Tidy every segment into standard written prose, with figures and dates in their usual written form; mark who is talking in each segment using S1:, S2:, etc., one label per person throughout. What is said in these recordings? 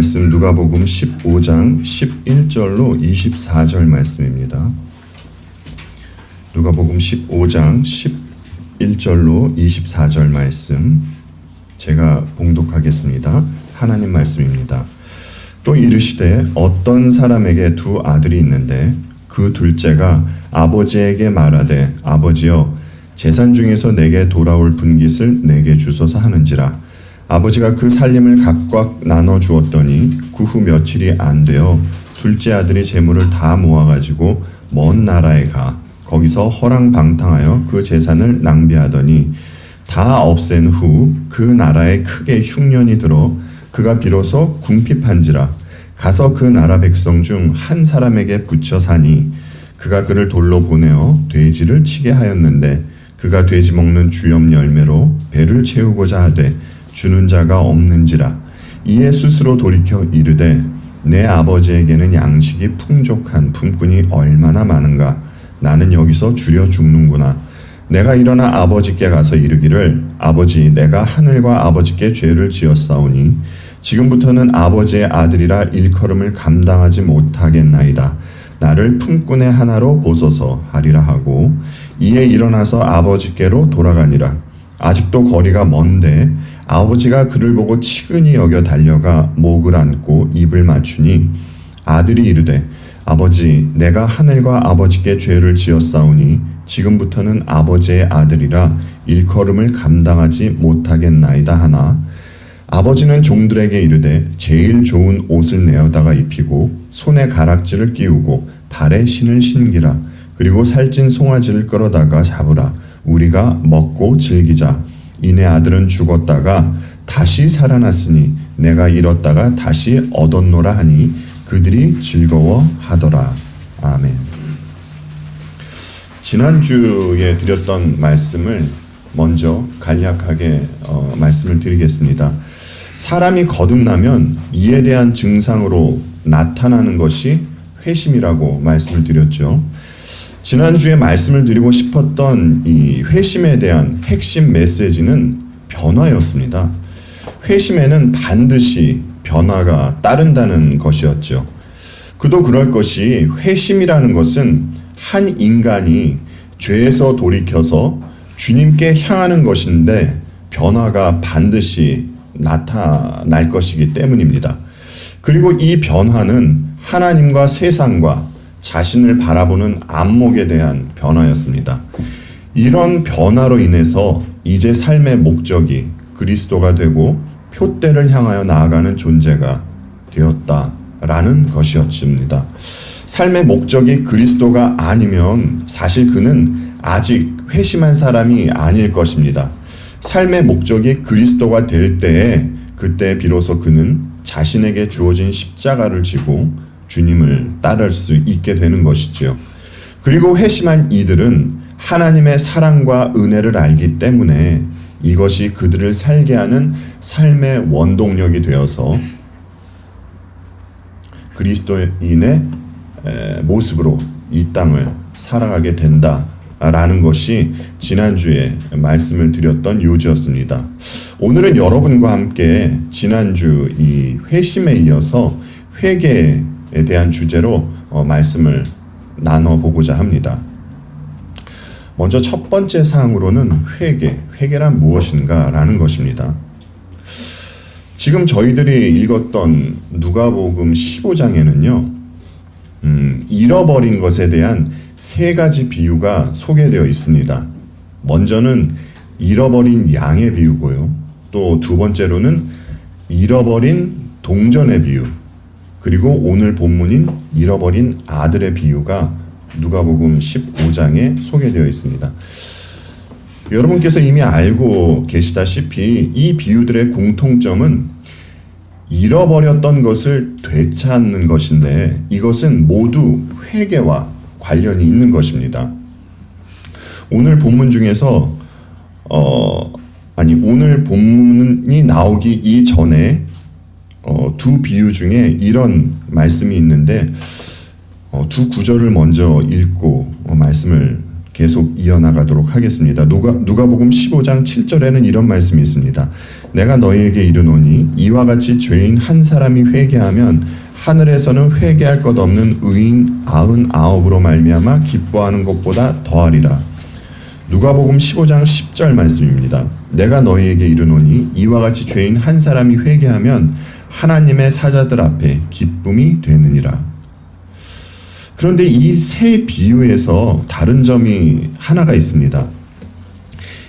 S1: 말씀 누가복음 15장 11절로 24절 말씀입니다. 누가복음 15장 11절로 24절 말씀 제가 봉독하겠습니다. 하나님 말씀입니다. 또 이르시되 어떤 사람에게 두 아들이 있는데 그 둘째가 아버지에게 말하되 아버지여 재산 중에서 내게 돌아올 분깃을 내게 주소서 하는지라. 아버지가 그 살림을 각각 나눠 주었더니 그 후 며칠이 안 되어 둘째 아들이 재물을 다 모아가지고 먼 나라에 가 거기서 허랑방탕하여 그 재산을 낭비하더니 다 없앤 후 그 나라에 크게 흉년이 들어 그가 비로소 궁핍한지라. 가서 그 나라 백성 중 한 사람에게 붙여 사니 그가 그를 돌로 보내어 돼지를 치게 하였는데 그가 돼지 먹는 주염 열매로 배를 채우고자 하되 주는 자가 없는지라. 이에 스스로 돌이켜 이르되 내 아버지에게는 양식이 풍족한 품꾼이 얼마나 많은가. 나는 여기서 줄여 죽는구나. 내가 일어나 아버지께 가서 이르기를 아버지 내가 하늘과 아버지께 죄를 지었사오니 지금부터는 아버지의 아들이라 일컬음을 감당하지 못하겠나이다. 나를 품꾼의 하나로 보소서 하리라 하고 이에 일어나서 아버지께로 돌아가니라. 아직도 거리가 먼데 아버지가 그를 보고 치근히 여겨 달려가 목을 안고 입을 맞추니 아들이 이르되 아버지 내가 하늘과 아버지께 죄를 지었사오니 지금부터는 아버지의 아들이라 일컬음을 감당하지 못하겠나이다 하나 아버지는 종들에게 이르되 제일 좋은 옷을 내어다가 입히고 손에 가락지를 끼우고 발에 신을 신기라. 그리고 살찐 송아지를 끌어다가 잡으라. 우리가 먹고 즐기자. 이내 아들은 죽었다가 다시 살아났으니 내가 잃었다가 다시 얻었노라 하니 그들이 즐거워하더라. 아멘. 지난주에 드렸던 말씀을 먼저 간략하게 말씀을 드리겠습니다. 사람이 거듭나면 이에 대한 증상으로 나타나는 것이 회심이라고 말씀을 드렸죠. 지난주에 말씀을 드리고 싶었던 이 회심에 대한 핵심 메시지는 변화였습니다. 회심에는 반드시 변화가 따른다는 것이었죠. 그도 그럴 것이 회심이라는 것은 한 인간이 죄에서 돌이켜서 주님께 향하는 것인데 변화가 반드시 나타날 것이기 때문입니다. 그리고 이 변화는 하나님과 세상과 자신을 바라보는 안목에 대한 변화였습니다. 이런 변화로 인해서 이제 삶의 목적이 그리스도가 되고 표대를 향하여 나아가는 존재가 되었다라는 것이었습니다. 삶의 목적이 그리스도가 아니면 사실 그는 아직 회심한 사람이 아닐 것입니다. 삶의 목적이 그리스도가 될 때에 그때 비로소 그는 자신에게 주어진 십자가를 지고 주님을 따를 수 있게 되는 것이지요. 그리고 회심한 이들은 하나님의 사랑과 은혜를 알기 때문에 이것이 그들을 살게 하는 삶의 원동력이 되어서 그리스도인의 모습으로 이 땅을 살아가게 된다라는 것이 지난주에 말씀을 드렸던 요지였습니다. 오늘은 여러분과 함께 지난주 이 회심에 이어서 회개에 대한 주제로 말씀을 나눠보고자 합니다. 먼저 첫 번째 사항으로는 회개란 무엇인가 라는 것입니다. 지금 저희들이 읽었던 누가복음 15장에는요 잃어버린 것에 대한 세 가지 비유가 소개되어 있습니다. 먼저는 잃어버린 양의 비유고요, 또 두 번째로는 잃어버린 동전의 비유, 그리고 오늘 본문인 잃어버린 아들의 비유가 누가복음 15장에 소개되어 있습니다. 여러분께서 이미 알고 계시다시피 이 비유들의 공통점은 잃어버렸던 것을 되찾는 것인데 이것은 모두 회개와 관련이 있는 것입니다. 오늘 본문 중에서 오늘 본문이 나오기 이전에 두 비유 중에 이런 말씀이 있는데 두 구절을 먼저 읽고 말씀을 계속 이어나가도록 하겠습니다. 누가복음 15장 7절에는 이런 말씀이 있습니다. 내가 너희에게 이르노니 이와 같이 죄인 한 사람이 회개하면 하늘에서는 회개할 것 없는 의인 99으로 말미암아 기뻐하는 것보다 더하리라. 누가복음 15장 10절 말씀입니다. 내가 너희에게 이르노니 이와 같이 죄인 한 사람이 회개하면 하나님의 사자들 앞에 기쁨이 되느니라. 그런데 이 세 비유에서 다른 점이 하나가 있습니다.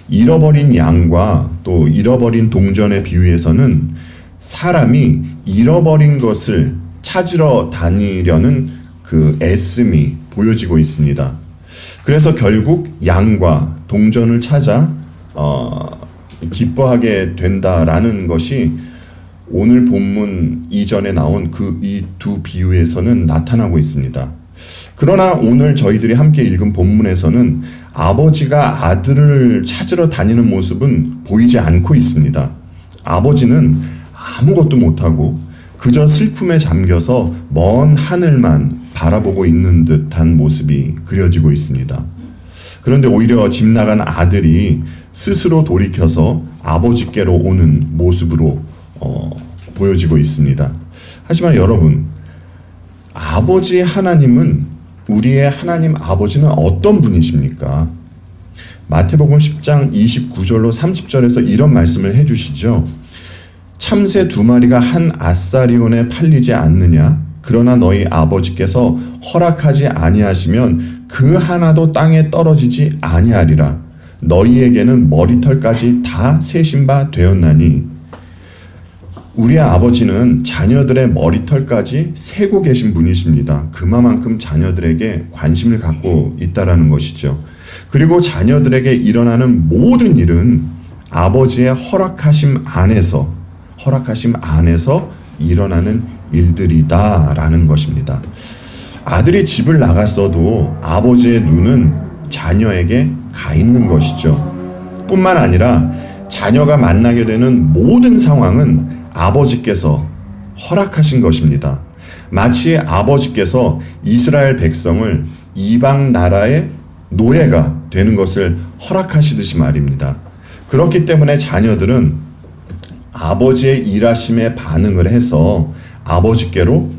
S1: 잃어버린 양과 또 잃어버린 동전의 비유에서는 사람이 잃어버린 것을 찾으러 다니려는 그 애씀이 보여지고 있습니다. 그래서 결국 양과 동전을 찾아 기뻐하게 된다라는 것이 오늘 본문 이전에 나온 그 이 두 비유에서는 나타나고 있습니다. 그러나 오늘 저희들이 함께 읽은 본문에서는 아버지가 아들을 찾으러 다니는 모습은 보이지 않고 있습니다. 아버지는 아무것도 못하고 그저 슬픔에 잠겨서 먼 하늘만 바라보고 있는 듯한 모습이 그려지고 있습니다. 그런데 오히려 집 나간 아들이 스스로 돌이켜서 아버지께로 오는 모습으로 보여지고 있습니다. 하지만 여러분, 아버지 하나님은 우리의 하나님 아버지는 어떤 분이십니까? 마태복음 10장 29절로 30절에서 이런 말씀을 해주시죠. 참새 2마리가 한 아사리온에 팔리지 않느냐? 그러나 너희 아버지께서 허락하지 아니하시면 그 하나도 땅에 떨어지지 아니하리라. 너희에게는 머리털까지 다 세신 바 되었나니. 우리의 아버지는 자녀들의 머리털까지 세고 계신 분이십니다. 그만큼 자녀들에게 관심을 갖고 있다라는 것이죠. 그리고 자녀들에게 일어나는 모든 일은 아버지의 허락하심 안에서 일어나는 일들이다라는 것입니다. 아들이 집을 나갔어도 아버지의 눈은 자녀에게 가 있는 것이죠. 뿐만 아니라 자녀가 만나게 되는 모든 상황은 아버지께서 허락하신 것입니다. 마치 아버지께서 이스라엘 백성을 이방 나라의 노예가 되는 것을 허락하시듯이 말입니다. 그렇기 때문에 자녀들은 아버지의 일하심에 반응을 해서 아버지께로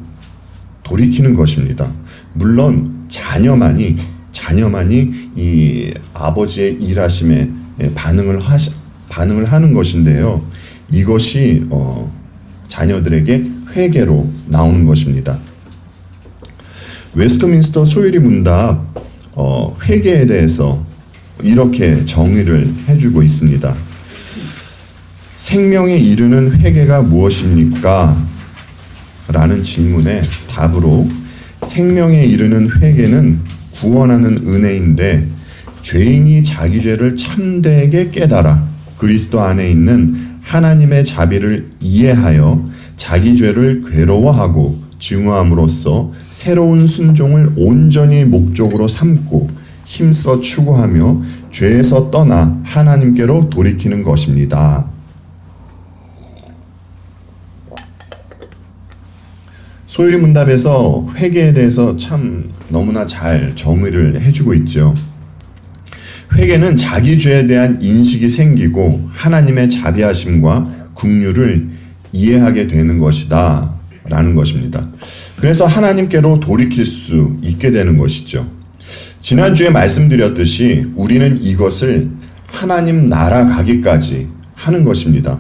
S1: 돌이키는 것입니다. 물론 자녀만이 이 아버지의 일하심에 반응을 하는 것인데요. 이것이 자녀들에게 회개로 나오는 것입니다. 웨스트민스터 소유리 문답 회개에 대해서 이렇게 정의를 해주고 있습니다. 생명에 이르는 회개가 무엇입니까? 라는 질문에 답으로 생명에 이르는 회개는 구원하는 은혜인데 죄인이 자기 죄를 참되게 깨달아 그리스도 안에 있는 하나님의 자비를 이해하여 자기 죄를 괴로워하고 증오함으로써 새로운 순종을 온전히 목적으로 삼고 힘써 추구하며 죄에서 떠나 하나님께로 돌이키는 것입니다. 소유리 문답에서 회개에 대해서 참 너무나 잘 정의를 해주고 있죠. 회개는 자기 죄에 대한 인식이 생기고 하나님의 자비하심과 긍휼을 이해하게 되는 것이다 라는 것입니다. 그래서 하나님께로 돌이킬 수 있게 되는 것이죠. 지난주에 말씀드렸듯이 우리는 이것을 하나님 나라 가기까지 하는 것입니다.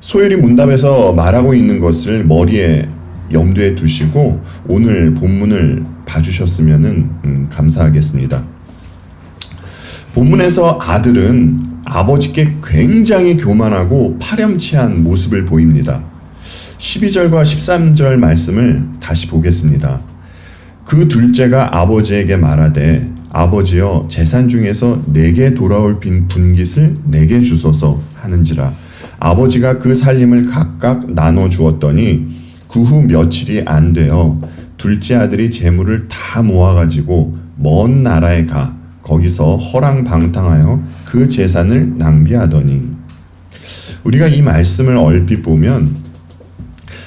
S1: 소유리 문답에서 말하고 있는 것을 머리에 염두에 두시고 오늘 본문을 봐주셨으면 감사하겠습니다. 본문에서 아들은 아버지께 굉장히 교만하고 파렴치한 모습을 보입니다. 12절과 13절 말씀을 다시 보겠습니다. 그 둘째가 아버지에게 말하되 아버지여 재산 중에서 내게 돌아올 분깃을 내게 주소서 하는지라. 아버지가 그 살림을 각각 나눠 주었더니 그 후 며칠이 안 되어 둘째 아들이 재물을 다 모아가지고 먼 나라에 가 거기서 허랑방탕하여 그 재산을 낭비하더니. 우리가 이 말씀을 얼핏 보면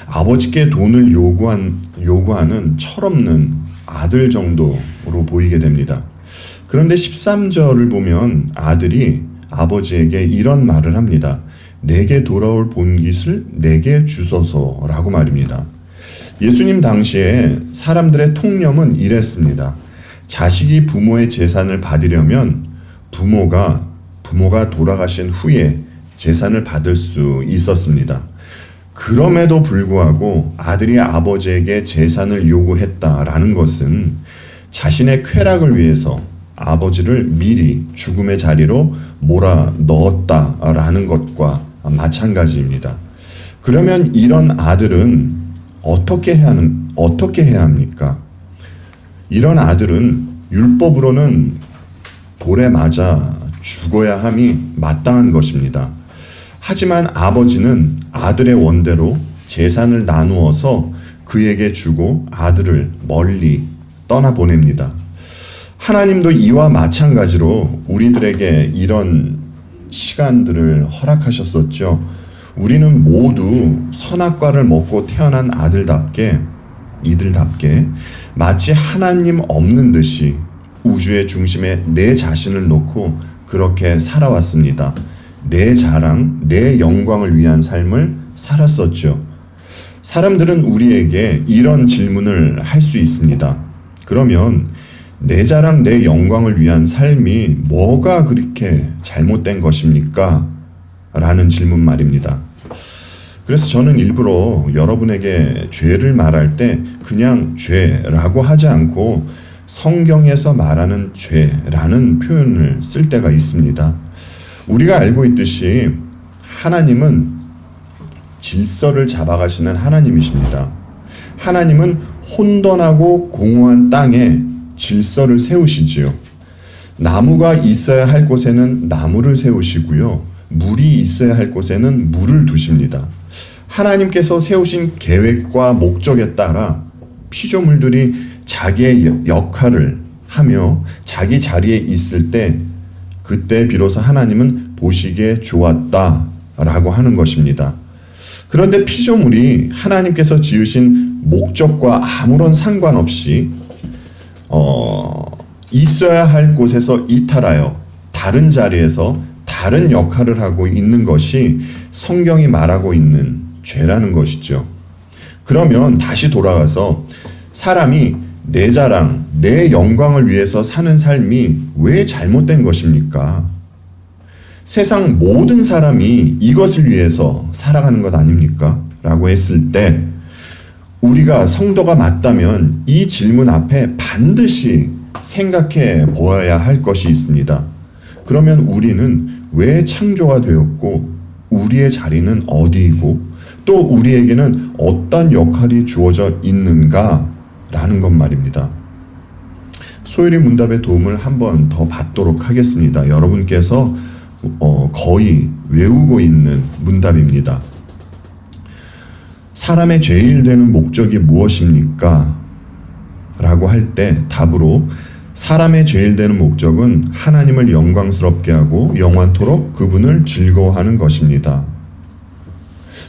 S1: 아버지께 돈을 요구하는 철없는 아들 정도로 보이게 됩니다. 그런데 13절을 보면 아들이 아버지에게 이런 말을 합니다. 내게 돌아올 본깃을 내게 주소서라고 말입니다. 예수님 당시에 사람들의 통념은 이랬습니다. 자식이 부모의 재산을 받으려면 부모가 돌아가신 후에 재산을 받을 수 있었습니다. 그럼에도 불구하고 아들이 아버지에게 재산을 요구했다라는 것은 자신의 쾌락을 위해서 아버지를 미리 죽음의 자리로 몰아넣었다라는 것과 마찬가지입니다. 그러면 이런 아들은 어떻게 해야 합니까? 이런 아들은 율법으로는 돌에 맞아 죽어야 함이 마땅한 것입니다. 하지만 아버지는 아들의 원대로 재산을 나누어서 그에게 주고 아들을 멀리 떠나보냅니다. 하나님도 이와 마찬가지로 우리들에게 이런 시간들을 허락하셨었죠. 우리는 모두 선악과를 먹고 태어난 이들답게 마치 하나님 없는 듯이 우주의 중심에 내 자신을 놓고 그렇게 살아왔습니다. 내 자랑, 내 영광을 위한 삶을 살았었죠. 사람들은 우리에게 이런 질문을 할 수 있습니다. 그러면 내 자랑, 내 영광을 위한 삶이 뭐가 그렇게 잘못된 것입니까? 라는 질문 말입니다. 그래서 저는 일부러 여러분에게 죄를 말할 때 그냥 죄라고 하지 않고 성경에서 말하는 죄라는 표현을 쓸 때가 있습니다. 우리가 알고 있듯이 하나님은 질서를 잡아가시는 하나님이십니다. 하나님은 혼돈하고 공허한 땅에 질서를 세우시지요. 나무가 있어야 할 곳에는 나무를 세우시고요. 물이 있어야 할 곳에는 물을 두십니다. 하나님께서 세우신 계획과 목적에 따라 피조물들이 자기의 역할을 하며 자기 자리에 있을 때 그때 비로소 하나님은 보시기에 좋았다라고 하는 것입니다. 그런데 피조물이 하나님께서 지으신 목적과 아무런 상관없이 있어야 할 곳에서 이탈하여 다른 자리에서 다른 역할을 하고 있는 것이 성경이 말하고 있는 죄라는 것이죠. 그러면 다시 돌아가서 사람이 내 자랑, 내 영광을 위해서 사는 삶이 왜 잘못된 것입니까? 세상 모든 사람이 이것을 위해서 살아가는 것 아닙니까? 라고 했을 때 우리가 성도가 맞다면 이 질문 앞에 반드시 생각해 보아야 할 것이 있습니다. 그러면 우리는 왜 창조가 되었고 우리의 자리는 어디이고 또 우리에게는 어떤 역할이 주어져 있는가? 라는 것 말입니다. 소율이 문답의 도움을 한번 더 받도록 하겠습니다. 여러분께서 거의 외우고 있는 문답입니다. 사람의 제일 되는 목적이 무엇입니까? 라고 할 때 답으로 사람의 제일 되는 목적은 하나님을 영광스럽게 하고 영원토록 그분을 즐거워하는 것입니다.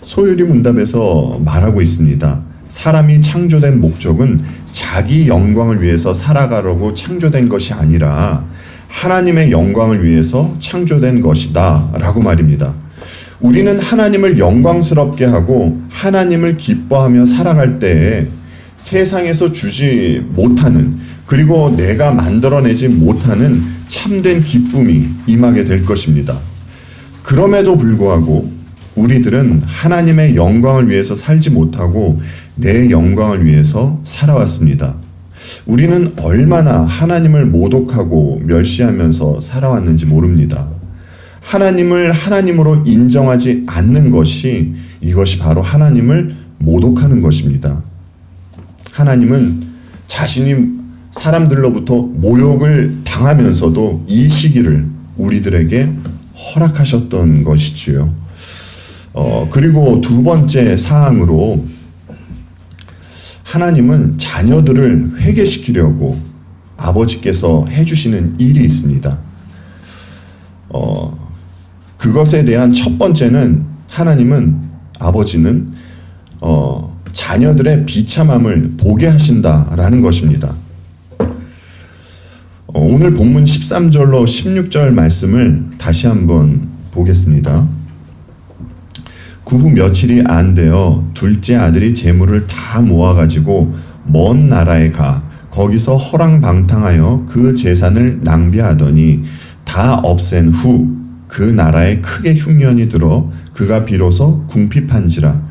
S1: 소율이 문답에서 말하고 있습니다. 사람이 창조된 목적은 자기 영광을 위해서 살아가려고 창조된 것이 아니라 하나님의 영광을 위해서 창조된 것이다 라고 말입니다. 우리는 하나님을 영광스럽게 하고 하나님을 기뻐하며 살아갈 때에 세상에서 주지 못하는 그리고 내가 만들어내지 못하는 참된 기쁨이 임하게 될 것입니다. 그럼에도 불구하고 우리들은 하나님의 영광을 위해서 살지 못하고 내 영광을 위해서 살아왔습니다. 우리는 얼마나 하나님을 모독하고 멸시하면서 살아왔는지 모릅니다. 하나님을 하나님으로 인정하지 않는 것이 이것이 바로 하나님을 모독하는 것입니다. 하나님은 자신이 사람들로부터 모욕을 당하면서도 이 시기를 우리들에게 허락하셨던 것이지요. 그리고 두 번째 사항으로 하나님은 자녀들을 회개시키려고 아버지께서 해주시는 일이 있습니다. 그것에 대한 첫 번째는 아버지는 자녀들의 비참함을 보게 하신다라는 것입니다. 오늘 본문 13절로 16절 말씀을 다시 한번 보겠습니다. 그 후 며칠이 안 되어 둘째 아들이 재물을 다 모아가지고 먼 나라에 가 거기서 허랑방탕하여 그 재산을 낭비하더니 다 없앤 후 그 나라에 크게 흉년이 들어 그가 비로소 궁핍한지라.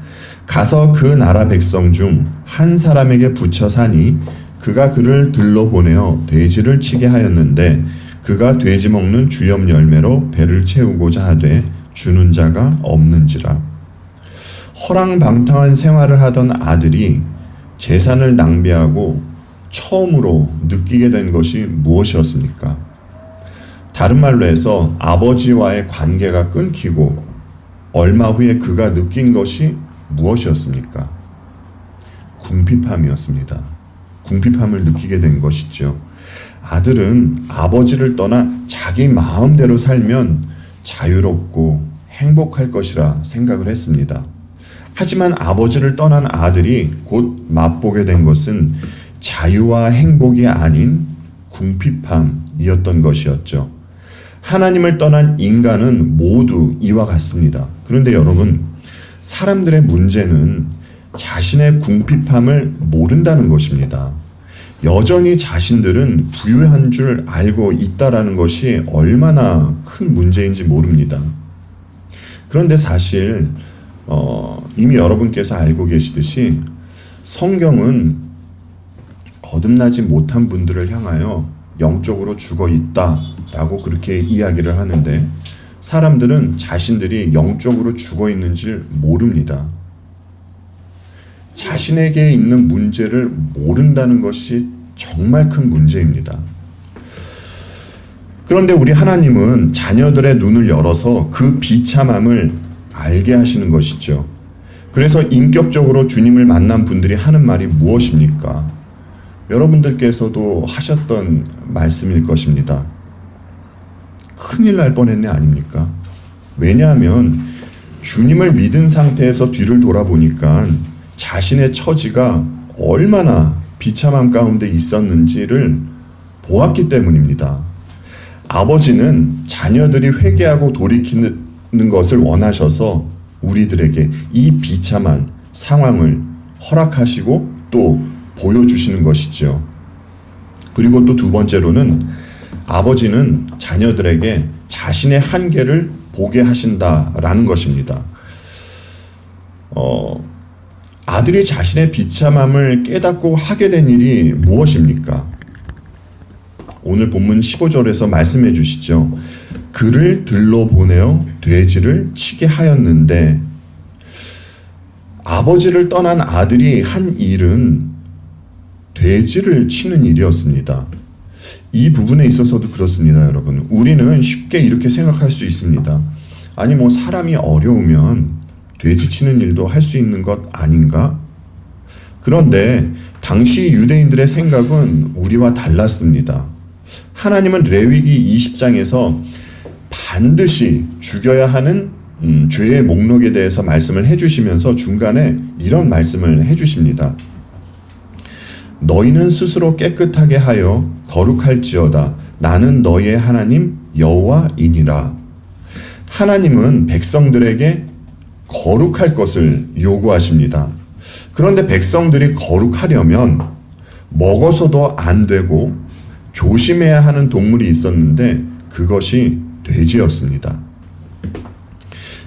S1: 가서 그 나라 백성 중 한 사람에게 붙여 사니 그가 그를 들러 보내어 돼지를 치게 하였는데 그가 돼지 먹는 주염 열매로 배를 채우고자 하되 주는 자가 없는지라. 허랑방탕한 생활을 하던 아들이 재산을 낭비하고 처음으로 느끼게 된 것이 무엇이었습니까? 다른 말로 해서 아버지와의 관계가 끊기고 얼마 후에 그가 느낀 것이 무엇이었습니까? 궁핍함이었습니다. 궁핍함을 느끼게 된 것이죠. 아들은 아버지를 떠나 자기 마음대로 살면 자유롭고 행복할 것이라 생각을 했습니다. 하지만 아버지를 떠난 아들이 곧 맛보게 된 것은 자유와 행복이 아닌 궁핍함이었던 것이었죠. 하나님을 떠난 인간은 모두 이와 같습니다. 그런데 여러분, 사람들의 문제는 자신의 궁핍함을 모른다는 것입니다. 여전히 자신들은 부유한 줄 알고 있다라는 것이 얼마나 큰 문제인지 모릅니다. 그런데 사실 이미 여러분께서 알고 계시듯이 성경은 거듭나지 못한 분들을 향하여 영적으로 죽어 있다라고 그렇게 이야기를 하는데 사람들은 자신들이 영적으로 죽어 있는지 모릅니다. 자신에게 있는 문제를 모른다는 것이 정말 큰 문제입니다. 그런데 우리 하나님은 자녀들의 눈을 열어서 그 비참함을 알게 하시는 것이죠. 그래서 인격적으로 주님을 만난 분들이 하는 말이 무엇입니까? 여러분들께서도 하셨던 말씀일 것입니다. 큰일 날 뻔했네 아닙니까? 왜냐하면 주님을 믿은 상태에서 뒤를 돌아보니까 자신의 처지가 얼마나 비참함 가운데 있었는지를 보았기 때문입니다. 아버지는 자녀들이 회개하고 돌이키는 것을 원하셔서 우리들에게 이 비참한 상황을 허락하시고 또 보여주시는 것이죠. 그리고 또 두 번째로는 아버지는 자녀들에게 자신의 한계를 보게 하신다라는 것입니다. 아들이 자신의 비참함을 깨닫고 하게 된 일이 무엇입니까? 오늘 본문 15절에서 말씀해 주시죠. 그를 들러 보내어 돼지를 치게 하였는데, 아버지를 떠난 아들이 한 일은 돼지를 치는 일이었습니다. 이 부분에 있어서도 그렇습니다, 여러분. 우리는 쉽게 이렇게 생각할 수 있습니다. 아니 뭐 사람이 어려우면 돼지 치는 일도 할 수 있는 것 아닌가? 그런데 당시 유대인들의 생각은 우리와 달랐습니다. 하나님은 레위기 20장에서 반드시 죽여야 하는 죄의 목록에 대해서 말씀을 해주시면서 중간에 이런 말씀을 해주십니다. 너희는 스스로 깨끗하게 하여 거룩할지어다. 나는 너희의 하나님 여호와이니라. 하나님은 백성들에게 거룩할 것을 요구하십니다. 그런데 백성들이 거룩하려면 먹어서도 안 되고 조심해야 하는 동물이 있었는데 그것이 돼지였습니다.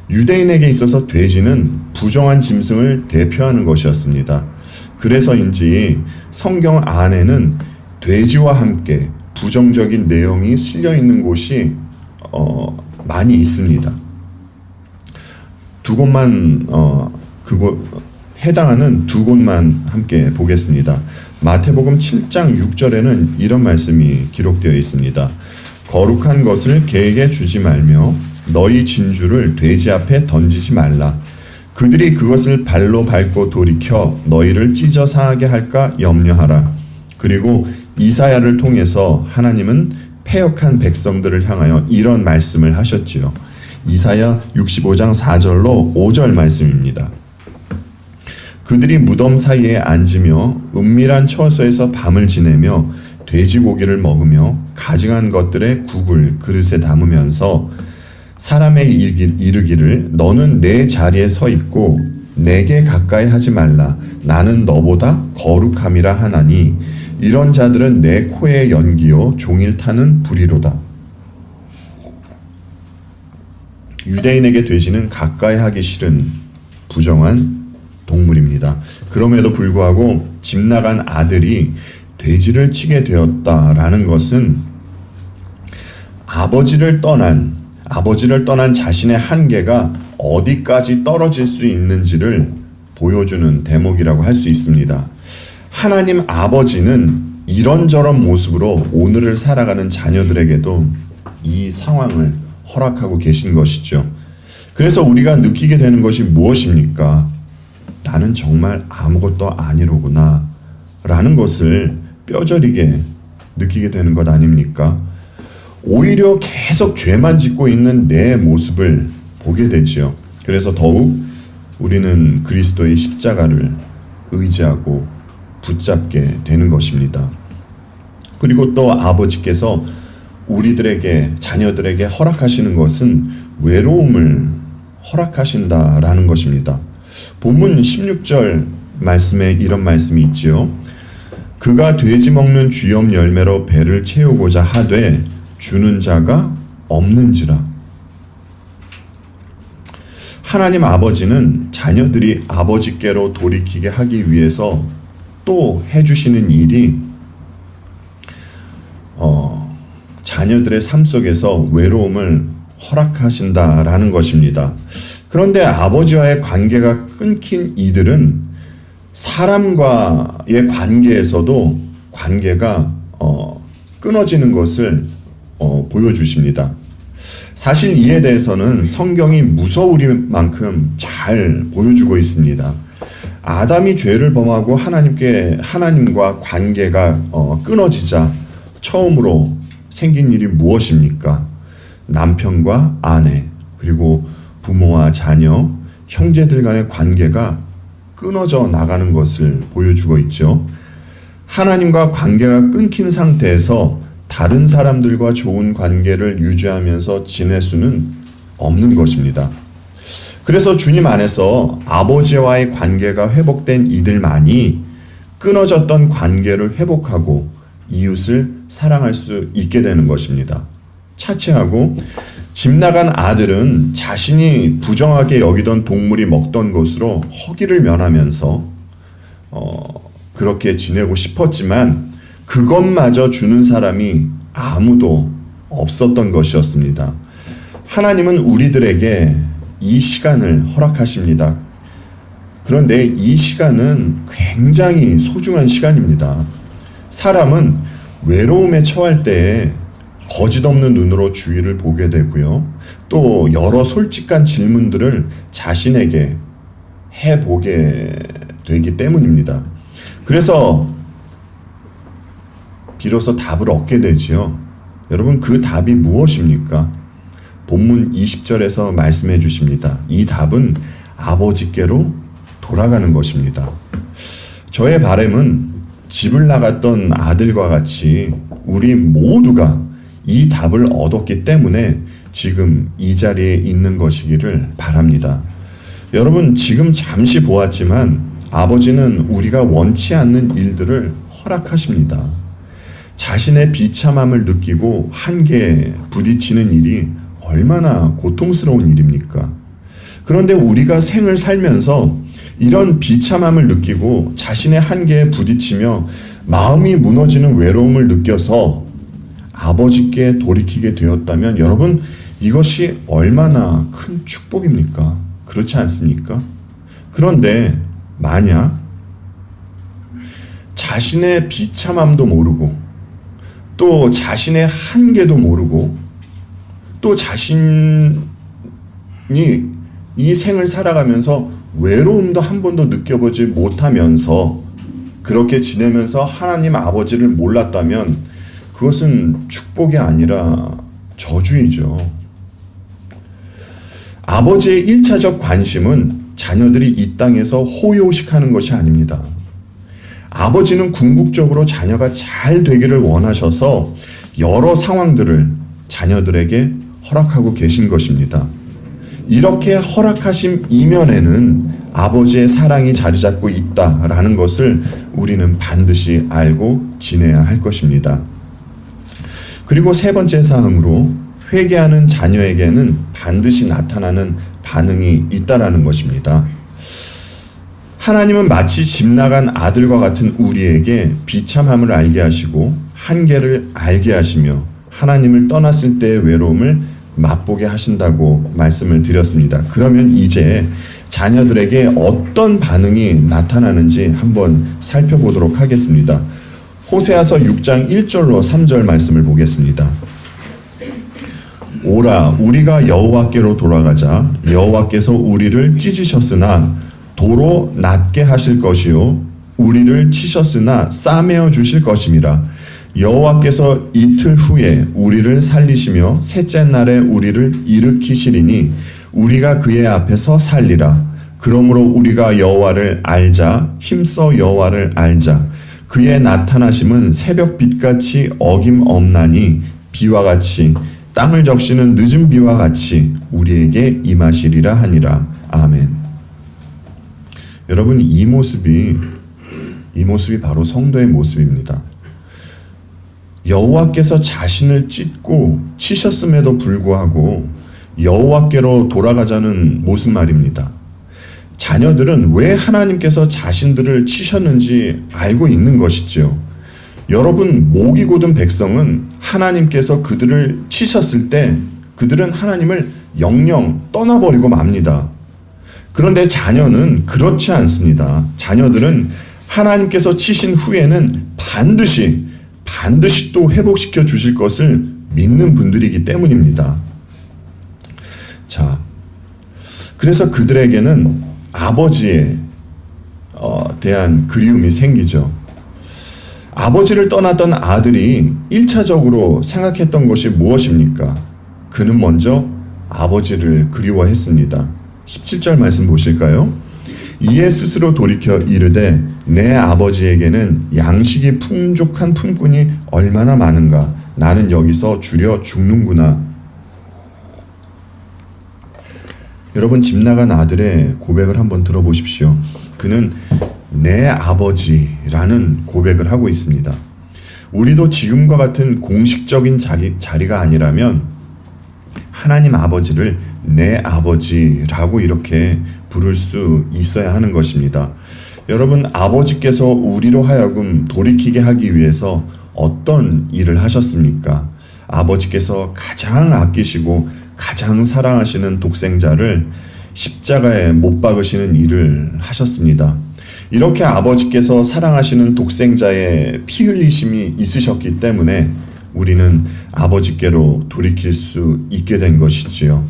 S1: 유대인에게 있어서 돼지는 부정한 짐승을 대표하는 것이었습니다. 그래서인지 성경 안에는 돼지와 함께 부정적인 내용이 실려 있는 곳이 많이 있습니다. 두 곳만 해당하는 두 곳만 함께 보겠습니다. 마태복음 7장 6절에는 이런 말씀이 기록되어 있습니다. 거룩한 것을 개에게 주지 말며 너희 진주를 돼지 앞에 던지지 말라. 그들이 그것을 발로 밟고 돌이켜 너희를 찢어 상하게 할까 염려하라. 그리고 이사야를 통해서 하나님은 패역한 백성들을 향하여 이런 말씀을 하셨지요. 이사야 65장 4절로 5절 말씀입니다. 그들이 무덤 사이에 앉으며 은밀한 처소에서 밤을 지내며 돼지고기를 먹으며 가증한 것들의 국을 그릇에 담으면서 사람에게 이르기를 너는 내 자리에 서 있고 내게 가까이 하지 말라. 나는 너보다 거룩함이라 하나니 이런 자들은 내 코의 연기요 종일 타는 불이로다. 유대인에게 돼지는 가까이 하기 싫은 부정한 동물입니다. 그럼에도 불구하고 집 나간 아들이 돼지를 치게 되었다라는 것은 아버지를 떠난 자신의 한계가 어디까지 떨어질 수 있는지를 보여주는 대목이라고 할 수 있습니다. 하나님 아버지는 이런저런 모습으로 오늘을 살아가는 자녀들에게도 이 상황을 허락하고 계신 것이죠. 그래서 우리가 느끼게 되는 것이 무엇입니까? 나는 정말 아무것도 아니로구나 라는 것을 뼈저리게 느끼게 되는 것 아닙니까? 오히려 계속 죄만 짓고 있는 내 모습을 보게 되지요. 그래서 더욱 우리는 그리스도의 십자가를 의지하고 붙잡게 되는 것입니다. 그리고 또 아버지께서 우리들에게, 자녀들에게 허락하시는 것은 외로움을 허락하신다라는 것입니다. 본문 16절 말씀에 이런 말씀이 있지요. 그가 돼지 먹는 쥐염 열매로 배를 채우고자 하되 주는 자가 없는지라. 하나님 아버지는 자녀들이 아버지께로 돌이키게 하기 위해서 또 해주시는 일이 자녀들의 삶 속에서 외로움을 허락하신다라는 것입니다. 그런데 아버지와의 관계가 끊긴 이들은 사람과의 관계에서도 관계가 끊어지는 것을 보여주십니다. 사실 이에 대해서는 성경이 무서우리만큼 잘 보여주고 있습니다. 아담이 죄를 범하고 하나님과 관계가 끊어지자 처음으로 생긴 일이 무엇입니까? 남편과 아내, 그리고 부모와 자녀, 형제들 간의 관계가 끊어져 나가는 것을 보여주고 있죠. 하나님과 관계가 끊긴 상태에서 다른 사람들과 좋은 관계를 유지하면서 지낼 수는 없는 것입니다. 그래서 주님 안에서 아버지와의 관계가 회복된 이들만이 끊어졌던 관계를 회복하고 이웃을 사랑할 수 있게 되는 것입니다. 차치하고 집 나간 아들은 자신이 부정하게 여기던 동물이 먹던 것으로 허기를 면하면서 그렇게 지내고 싶었지만 그것마저 주는 사람이 아무도 없었던 것이었습니다. 하나님은 우리들에게 이 시간을 허락하십니다. 그런데 이 시간은 굉장히 소중한 시간입니다. 사람은 외로움에 처할 때에 거짓없는 눈으로 주위를 보게 되고요. 또 여러 솔직한 질문들을 자신에게 해보게 되기 때문입니다. 그래서 비로소 답을 얻게 되지요. 여러분, 그 답이 무엇입니까? 본문 20절에서 말씀해 주십니다. 이 답은 아버지께로 돌아가는 것입니다. 저의 바람은 집을 나갔던 아들과 같이 우리 모두가 이 답을 얻었기 때문에 지금 이 자리에 있는 것이기를 바랍니다. 여러분, 지금 잠시 보았지만 아버지는 우리가 원치 않는 일들을 허락하십니다. 자신의 비참함을 느끼고 한계에 부딪히는 일이 얼마나 고통스러운 일입니까? 그런데 우리가 생을 살면서 이런 비참함을 느끼고 자신의 한계에 부딪히며 마음이 무너지는 외로움을 느껴서 아버지께 돌이키게 되었다면 여러분, 이것이 얼마나 큰 축복입니까? 그렇지 않습니까? 그런데 만약 자신의 비참함도 모르고 또 자신의 한계도 모르고 또 자신이 이 생을 살아가면서 외로움도 한 번도 느껴보지 못하면서 그렇게 지내면서 하나님 아버지를 몰랐다면 그것은 축복이 아니라 저주이죠. 아버지의 1차적 관심은 자녀들이 이 땅에서 호요식하는 것이 아닙니다. 아버지는 궁극적으로 자녀가 잘 되기를 원하셔서 여러 상황들을 자녀들에게 허락하고 계신 것입니다. 이렇게 허락하심 이면에는 아버지의 사랑이 자리 잡고 있다라는 것을 우리는 반드시 알고 지내야 할 것입니다. 그리고 세 번째 사항으로 회개하는 자녀에게는 반드시 나타나는 반응이 있다라는 것입니다. 하나님은 마치 집 나간 아들과 같은 우리에게 비참함을 알게 하시고 한계를 알게 하시며 하나님을 떠났을 때의 외로움을 맛보게 하신다고 말씀을 드렸습니다. 그러면 이제 자녀들에게 어떤 반응이 나타나는지 한번 살펴보도록 하겠습니다. 호세아서 6장 1절로 3절 말씀을 보겠습니다. 오라, 우리가 여호와께로 돌아가자. 여호와께서 우리를 찢으셨으나 도로 낮게 하실 것이요 우리를 치셨으나 싸매어 주실 것임이라. 여호와께서 이틀 후에 우리를 살리시며 셋째 날에 우리를 일으키시리니 우리가 그의 앞에서 살리라. 그러므로 우리가 여호와를 알자. 힘써 여호와를 알자. 그의 나타나심은 새벽 빛같이 어김없나니 비와 같이 땅을 적시는 늦은 비와 같이 우리에게 임하시리라 하니라. 아멘. 여러분, 이 모습이 바로 성도의 모습입니다. 여호와께서 자신을 찢고 치셨음에도 불구하고 여호와께로 돌아가자는 모습 말입니다. 자녀들은 왜 하나님께서 자신들을 치셨는지 알고 있는 것이지요. 여러분, 목이 곧은 백성은 하나님께서 그들을 치셨을 때 그들은 하나님을 영영 떠나버리고 맙니다. 그런데 자녀는 그렇지 않습니다. 자녀들은 하나님께서 치신 후에는 반드시 또 회복시켜 주실 것을 믿는 분들이기 때문입니다. 자, 그래서 그들에게는 아버지에 대한 그리움이 생기죠. 아버지를 떠났던 아들이 1차적으로 생각했던 것이 무엇입니까? 그는 먼저 아버지를 그리워했습니다. 17절 말씀 보실까요? 이에 스스로 돌이켜 이르되 내 아버지에게는 양식이 풍족한 품꾼이 얼마나 많은가. 나는 여기서 주려 죽는구나. 여러분, 집 나간 아들의 고백을 한번 들어보십시오. 그는 내 아버지라는 고백을 하고 있습니다. 우리도 지금과 같은 공식적인 자리가 아니라면 하나님 아버지를 내 아버지라고 이렇게 부를 수 있어야 하는 것입니다. 여러분, 아버지께서 우리로 하여금 돌이키게 하기 위해서 어떤 일을 하셨습니까? 아버지께서 가장 아끼시고 가장 사랑하시는 독생자를 십자가에 못 박으시는 일을 하셨습니다. 이렇게 아버지께서 사랑하시는 독생자의 피 흘리심이 있으셨기 때문에 우리는 아버지께로 돌이킬 수 있게 된 것이지요.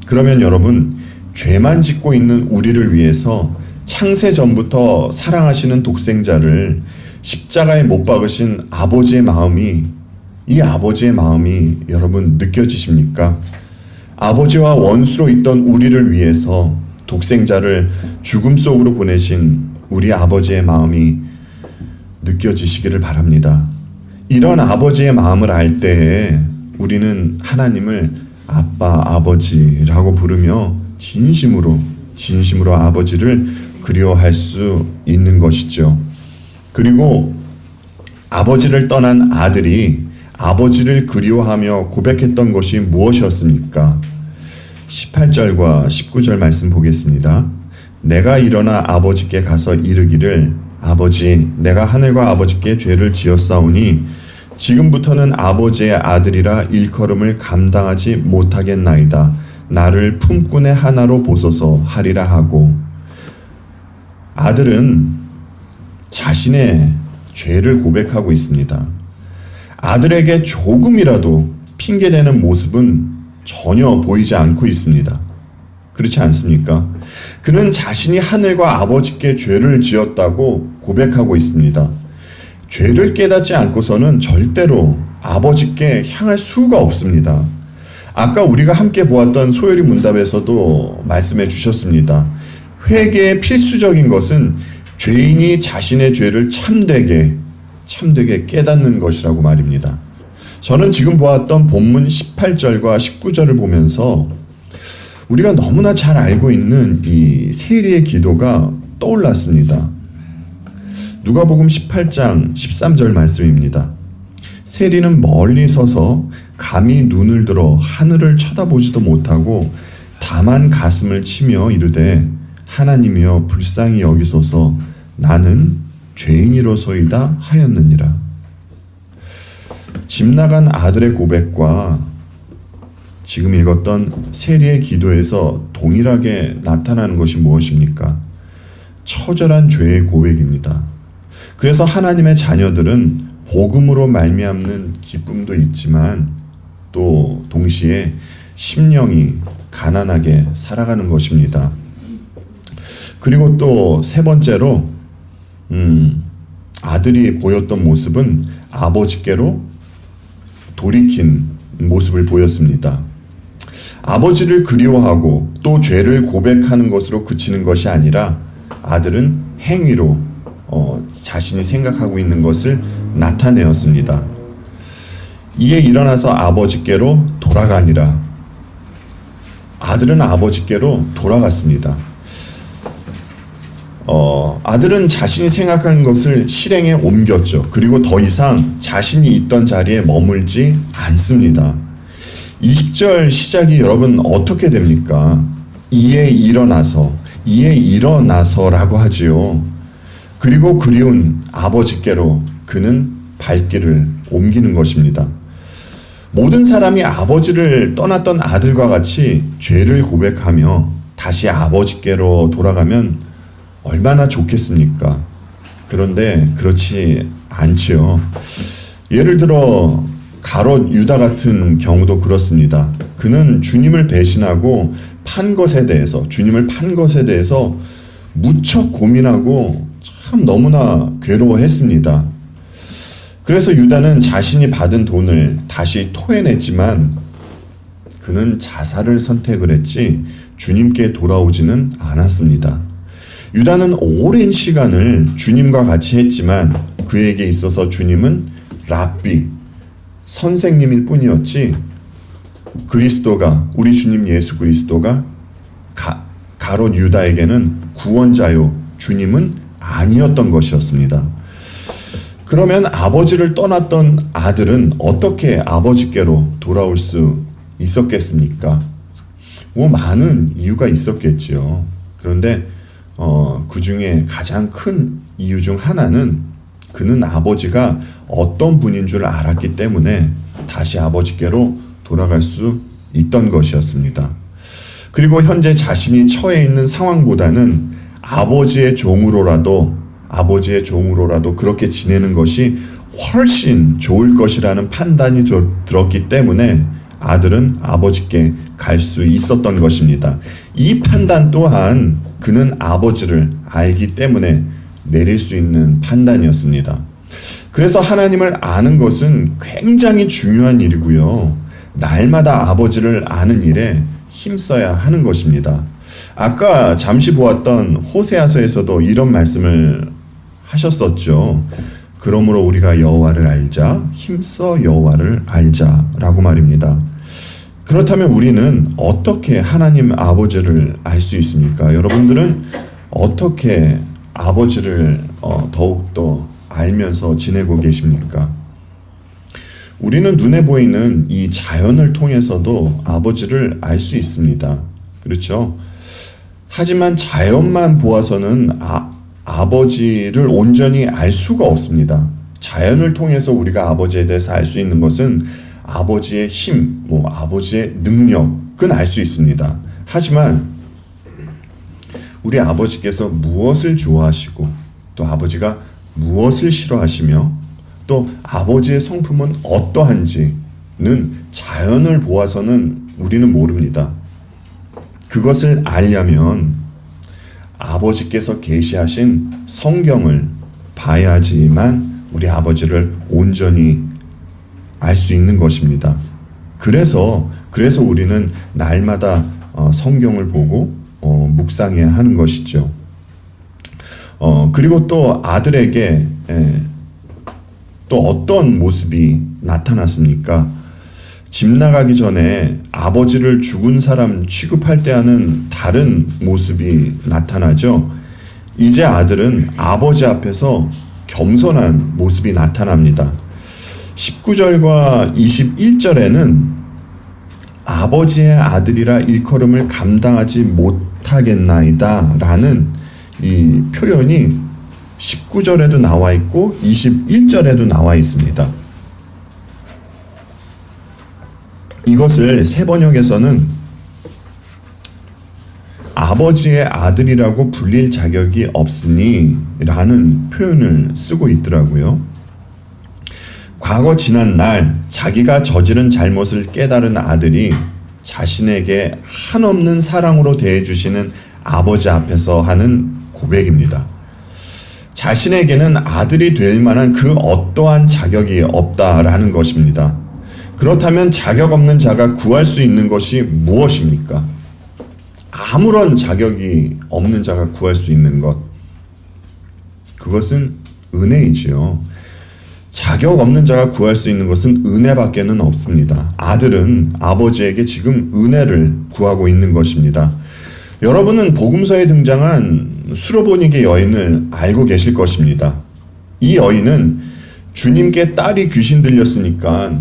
S1: 그러면 여러분, 죄만 짓고 있는 우리를 위해서 창세 전부터 사랑하시는 독생자를 십자가에 못 박으신 아버지의 마음이, 이 아버지의 마음이 여러분 느껴지십니까? 아버지와 원수로 있던 우리를 위해서 독생자를 죽음 속으로 보내신 우리 아버지의 마음이 느껴지시기를 바랍니다. 이런 아버지의 마음을 알 때에 우리는 하나님을 아빠, 아버지라고 부르며 진심으로 아버지를 그리워할 수 있는 것이죠. 그리고 아버지를 떠난 아들이 아버지를 그리워하며 고백했던 것이 무엇이었습니까? 18절과 19절 말씀 보겠습니다. 내가 일어나 아버지께 가서 이르기를 아버지, 내가 하늘과 아버지께 죄를 지었사오니 지금부터는 아버지의 아들이라 일컬음을 감당하지 못하겠나이다. 나를 품꾼의 하나로 보소서 하리라 하고, 아들은 자신의 죄를 고백하고 있습니다. 아들에게 조금이라도 핑계대는 모습은 전혀 보이지 않고 있습니다. 그렇지 않습니까? 그는 자신이 하늘과 아버지께 죄를 지었다고 고백하고 있습니다. 죄를 깨닫지 않고서는 절대로 아버지께 향할 수가 없습니다. 아까 우리가 함께 보았던 소요리 문답에서도 말씀해 주셨습니다. 회개의 필수적인 것은 죄인이 자신의 죄를 참되게 깨닫는 것이라고 말입니다. 저는 지금 보았던 본문 18절과 19절을 보면서 우리가 너무나 잘 알고 있는 이 세리의 기도가 떠올랐습니다. 누가복음 18장 13절 말씀입니다. 세리는 멀리 서서 감히 눈을 들어 하늘을 쳐다보지도 못하고 다만 가슴을 치며 이르되 하나님이여 불쌍히 여기소서 나는 죄인이로소이다 하였느니라. 집 나간 아들의 고백과 지금 읽었던 세리의 기도에서 동일하게 나타나는 것이 무엇입니까? 처절한 죄의 고백입니다. 그래서 하나님의 자녀들은 복음으로 말미암는 기쁨도 있지만 또 동시에 심령이 가난하게 살아가는 것입니다. 그리고 또 세 번째로 아들이 보였던 모습은 아버지께로 돌이킨 모습을 보였습니다. 아버지를 그리워하고 또 죄를 고백하는 것으로 그치는 것이 아니라 아들은 행위로 자신이 생각하고 있는 것을 나타내었습니다. 이에 일어나서 아버지께로 돌아가니라. 아들은 아버지께로 돌아갔습니다. 아들은 자신이 생각하는 것을 실행에 옮겼죠. 그리고 더 이상 자신이 있던 자리에 머물지 않습니다. 20절 시작이 여러분 어떻게 됩니까? 이에 일어나서라고 하지요. 그리고 그리운 아버지께로 그는 발길을 옮기는 것입니다. 모든 사람이 아버지를 떠났던 아들과 같이 죄를 고백하며 다시 아버지께로 돌아가면 얼마나 좋겠습니까? 그런데 그렇지 않지요. 예를 들어 가롯 유다 같은 경우도 그렇습니다. 그는 주님을 배신하고 주님을 판 것에 대해서 무척 고민하고 참 너무나 괴로워했습니다. 그래서 유다는 자신이 받은 돈을 다시 토해냈지만 그는 자살을 선택을 했지 주님께 돌아오지는 않았습니다. 유다는 오랜 시간을 주님과 같이 했지만 그에게 있어서 주님은 랍비, 선생님일 뿐이었지 그리스도가, 우리 주님 예수 그리스도가 가롯 유다에게는 구원자요 주님은 아니었던 것이었습니다. 그러면 아버지를 떠났던 아들은 어떻게 아버지께로 돌아올 수 있었겠습니까? 많은 이유가 있었겠지요. 그런데 그 중에 가장 큰 이유 중 하나는 그는 아버지가 어떤 분인 줄 알았기 때문에 다시 아버지께로 돌아갈 수 있던 것이었습니다. 그리고 현재 자신이 처해 있는 상황보다는 아버지의 종으로라도 그렇게 지내는 것이 훨씬 좋을 것이라는 판단이 들었기 때문에 아들은 아버지께 갈 수 있었던 것입니다. 이 판단 또한 그는 아버지를 알기 때문에 내릴 수 있는 판단이었습니다. 그래서 하나님을 아는 것은 굉장히 중요한 일이고요. 날마다 아버지를 아는 일에 힘써야 하는 것입니다. 아까 잠시 보았던 호세아서에서도 이런 말씀을 하셨었죠. 그러므로 우리가 여호와를 알자, 힘써 여호와를 알자라고 말입니다. 그렇다면 우리는 어떻게 하나님 아버지를 알 수 있습니까? 여러분들은 어떻게 아버지를 더욱더 알면서 지내고 계십니까? 우리는 눈에 보이는 이 자연을 통해서도 아버지를 알 수 있습니다. 그렇죠? 하지만 자연만 보아서는 아버지를 온전히 알 수가 없습니다. 자연을 통해서 우리가 아버지에 대해서 알 수 있는 것은 아버지의 힘, 아버지의 능력은 알 수 있습니다. 하지만 우리 아버지께서 무엇을 좋아하시고 또 아버지가 무엇을 싫어하시며 또 아버지의 성품은 어떠한지는 자연을 보아서는 우리는 모릅니다. 그것을 알려면 아버지께서 계시하신 성경을 봐야지만 우리 아버지를 온전히 알 수 있는 것입니다. 그래서 우리는 날마다 성경을 보고 묵상해야 하는 것이죠. 그리고 또 아들에게 또 어떤 모습이 나타났습니까? 집 나가기 전에 아버지를 죽은 사람 취급할 때와는 다른 모습이 나타나죠. 이제 아들은 아버지 앞에서 겸손한 모습이 나타납니다. 19절과 21절에는 아버지의 아들이라 일컬음을 감당하지 못하겠나이다 라는 이 표현이 19절에도 나와 있고 21절에도 나와 있습니다. 이것을 새 번역에서는 아버지의 아들이라고 불릴 자격이 없으니 라는 표현을 쓰고 있더라고요. 과거 지난 날 자기가 저지른 잘못을 깨달은 아들이 자신에게 한없는 사랑으로 대해주시는 아버지 앞에서 하는 고백입니다. 자신에게는 아들이 될 만한 그 어떠한 자격이 없다라는 것입니다. 그렇다면 자격 없는 자가 구할 수 있는 것이 무엇입니까? 아무런 자격이 없는 자가 구할 수 있는 것, 그것은 은혜이지요. 자격 없는 자가 구할 수 있는 것은 은혜밖에는 없습니다. 아들은 아버지에게 지금 은혜를 구하고 있는 것입니다. 여러분은 복음서에 등장한 수로보니게 여인을 알고 계실 것입니다. 이 여인은 주님께 딸이 귀신 들렸으니까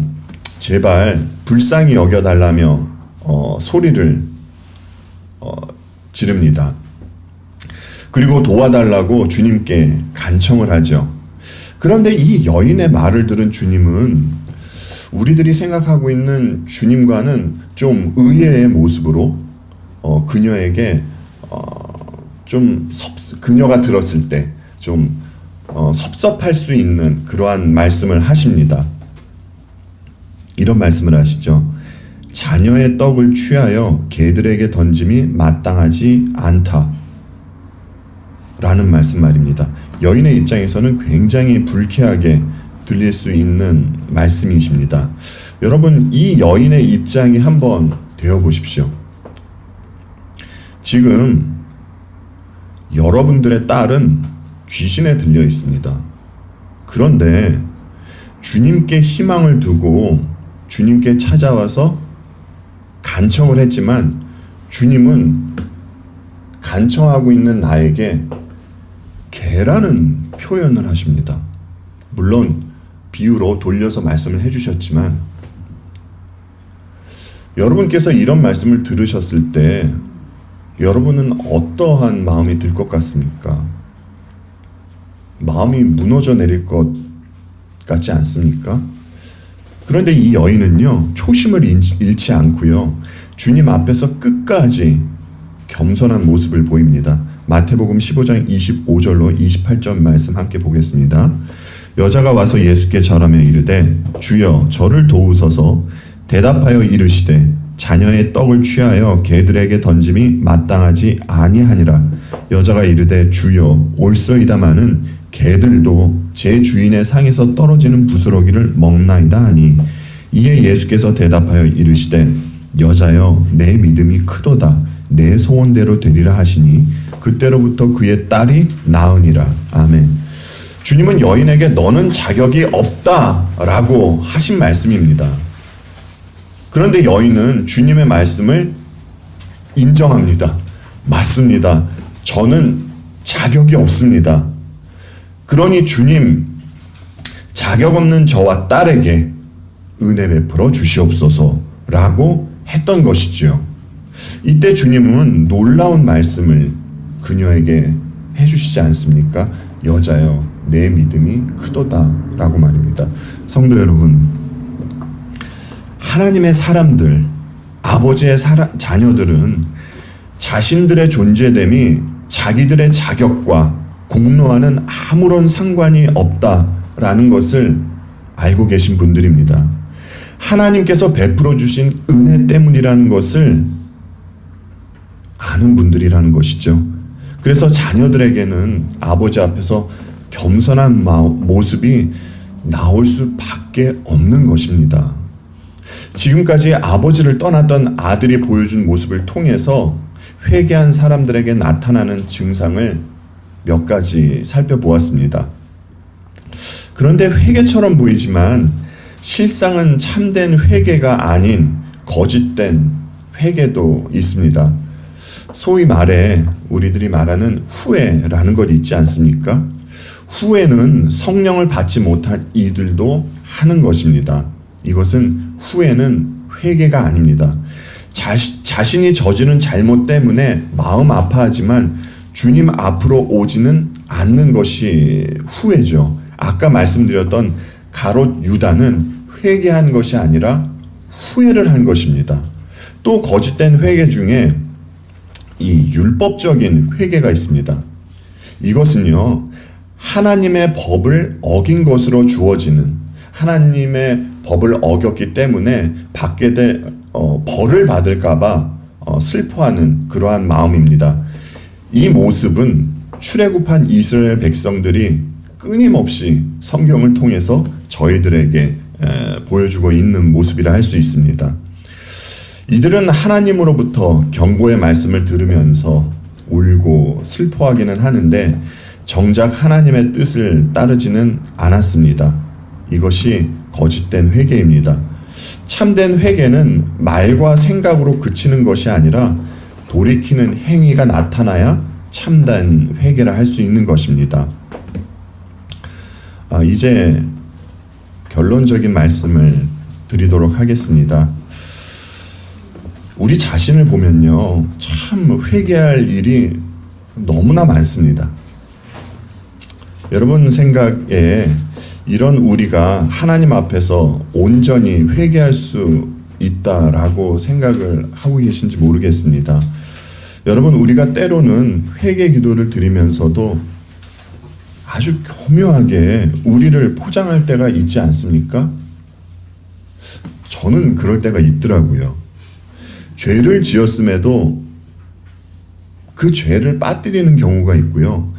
S1: 제발 불쌍히 여겨달라며 소리를 지릅니다. 그리고 도와달라고 주님께 간청을 하죠. 그런데 이 여인의 말을 들은 주님은 우리들이 생각하고 있는 주님과는 좀 의외의 모습으로 그녀에게 그녀가 들었을 때 좀 섭섭할 수 있는 그러한 말씀을 하십니다. 이런 말씀을 하시죠. 자녀의 떡을 취하여 개들에게 던짐이 마땅하지 않다 라는 말입니다. 여인의 입장에서는 굉장히 불쾌하게 들릴 수 있는 말씀이십니다. 여러분, 이 여인의 입장이 한번 되어 보십시오. 지금 여러분들의 딸은 귀신에 들려 있습니다. 그런데 주님께 희망을 두고 주님께 찾아와서 간청을 했지만 주님은 간청하고 있는 나에게 개라는 표현을 하십니다. 물론 비유로 돌려서 말씀을 해주셨지만 여러분께서 이런 말씀을 들으셨을 때 여러분은 어떠한 마음이 들 것 같습니까? 마음이 무너져 내릴 것 같지 않습니까? 그런데 이 여인은요, 초심을 잃지 않고요, 주님 앞에서 끝까지 겸손한 모습을 보입니다. 마태복음 15장 25절로 28절 말씀 함께 보겠습니다. 여자가 와서 예수께 절하며 이르되 주여 저를 도우소서. 대답하여 이르시되 자녀의 떡을 취하여 개들에게 던짐이 마땅하지 아니하니라. 여자가 이르되 주여 올소이다마는 개들도 제 주인의 상에서 떨어지는 부스러기를 먹나이다 하니 이에 예수께서 대답하여 이르시되 여자여 내 믿음이 크도다. 내 소원대로 되리라 하시니 그때로부터 그의 딸이 나으니라. 아멘. 주님은 여인에게 너는 자격이 없다라고 하신 말씀입니다. 그런데 여인은 주님의 말씀을 인정합니다. 맞습니다. 저는 자격이 없습니다. 그러니 주님, 자격 없는 저와 딸에게 은혜 베풀어 주시옵소서라고 했던 것이지요. 이때 주님은 놀라운 말씀을 그녀에게 해주시지 않습니까? 여자여, 내 믿음이 크도다라고 말입니다. 성도 여러분, 하나님의 사람들, 아버지의 자녀들은 자신들의 존재됨이 자기들의 자격과 공로와는 아무런 상관이 없다라는 것을 알고 계신 분들입니다. 하나님께서 베풀어 주신 은혜 때문이라는 것을 아는 분들이라는 것이죠. 그래서 자녀들에게는 아버지 앞에서 겸손한 모습이 나올 수밖에 없는 것입니다. 지금까지 아버지를 떠났던 아들이 보여준 모습을 통해서 회개한 사람들에게 나타나는 증상을 몇 가지 살펴보았습니다. 그런데 회개처럼 보이지만 실상은 참된 회개가 아닌 거짓된 회개도 있습니다. 소위 말해 우리들이 말하는 후회라는 것 있지 않습니까? 후회는 성령을 받지 못한 이들도 하는 것입니다. 이것은 후회는 회개가 아닙니다. 자신이 저지른 잘못 때문에 마음 아파하지만 주님 앞으로 오지는 않는 것이 후회죠. 아까 말씀드렸던 가롯 유다는 회개한 것이 아니라 후회를 한 것입니다. 또 거짓된 회개 중에 이 율법적인 회개가 있습니다. 이것은요, 하나님의 법을 어긴 것으로 주어지는, 하나님의 법을 어겼기 때문에 받게 될 벌을 받을까봐 슬퍼하는 그러한 마음입니다. 이 모습은 출애굽한 이스라엘 백성들이 끊임없이 성경을 통해서 저희들에게 보여주고 있는 모습이라 할 수 있습니다. 이들은 하나님으로부터 경고의 말씀을 들으면서 울고 슬퍼하기는 하는데 정작 하나님의 뜻을 따르지는 않았습니다. 이것이 거짓된 회개입니다. 참된 회개는 말과 생각으로 그치는 것이 아니라 돌이키는 행위가 나타나야 참된 회개를 할 수 있는 것입니다. 이제 결론적인 말씀을 드리도록 하겠습니다. 우리 자신을 보면요, 참 회개할 일이 너무나 많습니다. 여러분 생각에 이런 우리가 하나님 앞에서 온전히 회개할 수 있다라고 생각을 하고 계신지 모르겠습니다. 여러분, 우리가 때로는 회개 기도를 드리면서도 아주 교묘하게 우리를 포장할 때가 있지 않습니까? 저는 그럴 때가 있더라고요. 죄를 지었음에도 그 죄를 빠뜨리는 경우가 있고요.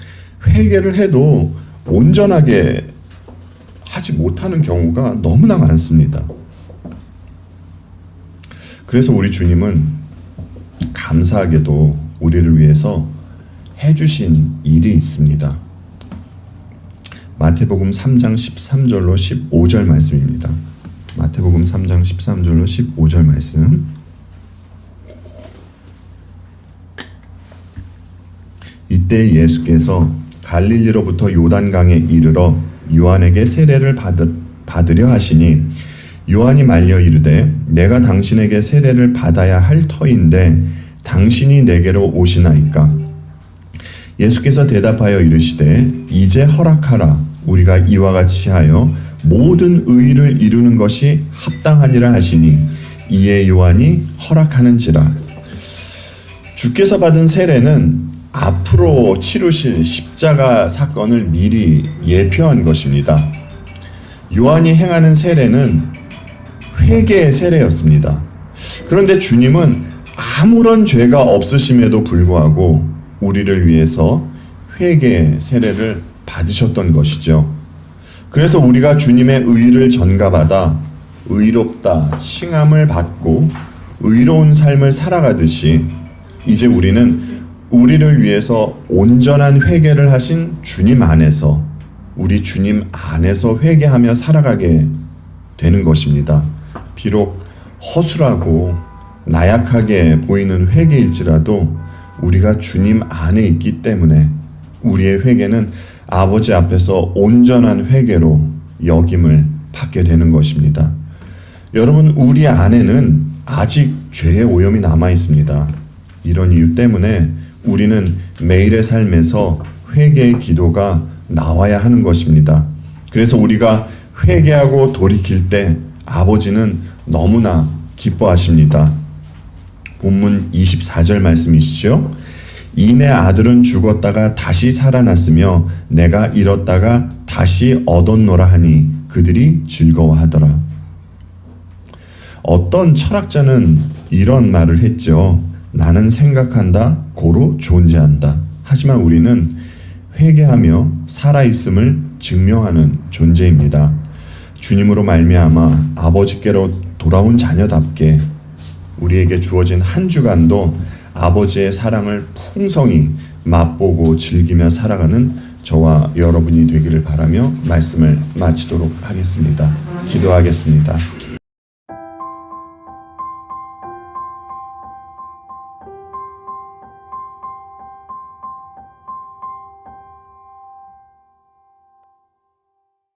S1: 회개를 해도 온전하게 하지 못하는 경우가 너무나 많습니다. 그래서 우리 주님은 감사하게도 우리를 위해서 해주신 일이 있습니다. 마태복음 3장 13절로 15절 말씀입니다. 마태복음 3장 13절로 15절 말씀. 이때 예수께서 갈릴리로부터 요단강에 이르러 요한에게 세례를 받으려 하시니 요한이 말려 이르되 내가 당신에게 세례를 받아야 할 터인데 당신이 내게로 오시나이까. 예수께서 대답하여 이르시되 이제 허락하라. 우리가 이와 같이 하여 모든 의를 이루는 것이 합당하니라 하시니 이에 요한이 허락하는지라. 주께서 받은 세례는 앞으로 치루실 십자가 사건을 미리 예표한 것입니다. 요한이 행하는 세례는 회개의 세례였습니다. 그런데 주님은 아무런 죄가 없으심에도 불구하고 우리를 위해서 회개의 세례를 받으셨던 것이죠. 그래서 우리가 주님의 의를 전가받아 의롭다 칭함을 받고 의로운 삶을 살아가듯이 이제 우리는 우리를 위해서 온전한 회개를 하신 주님 안에서 우리 주님 안에서 회개하며 살아가게 되는 것입니다. 비록 허술하고 나약하게 보이는 회개일지라도 우리가 주님 안에 있기 때문에 우리의 회개는 아버지 앞에서 온전한 회개로 역임을 받게 되는 것입니다. 여러분, 우리 안에는 아직 죄의 오염이 남아 있습니다. 이런 이유 때문에 우리는 매일의 삶에서 회개의 기도가 나와야 하는 것입니다. 그래서 우리가 회개하고 돌이킬 때 아버지는 너무나 기뻐하십니다. 본문 24절 말씀이시죠. 이내 아들은 죽었다가 다시 살아났으며 내가 잃었다가 다시 얻었노라 하니 그들이 즐거워하더라. 어떤 철학자는 이런 말을 했죠. 나는 생각한다, 고로 존재한다. 하지만 우리는 회개하며 살아있음을 증명하는 존재입니다. 주님으로 말미암아 아버지께로 돌아온 자녀답게 우리에게 주어진 한 주간도 아버지의 사랑을 풍성히 맛보고 즐기며 살아가는 저와 여러분이 되기를 바라며 말씀을 마치도록 하겠습니다. 기도하겠습니다.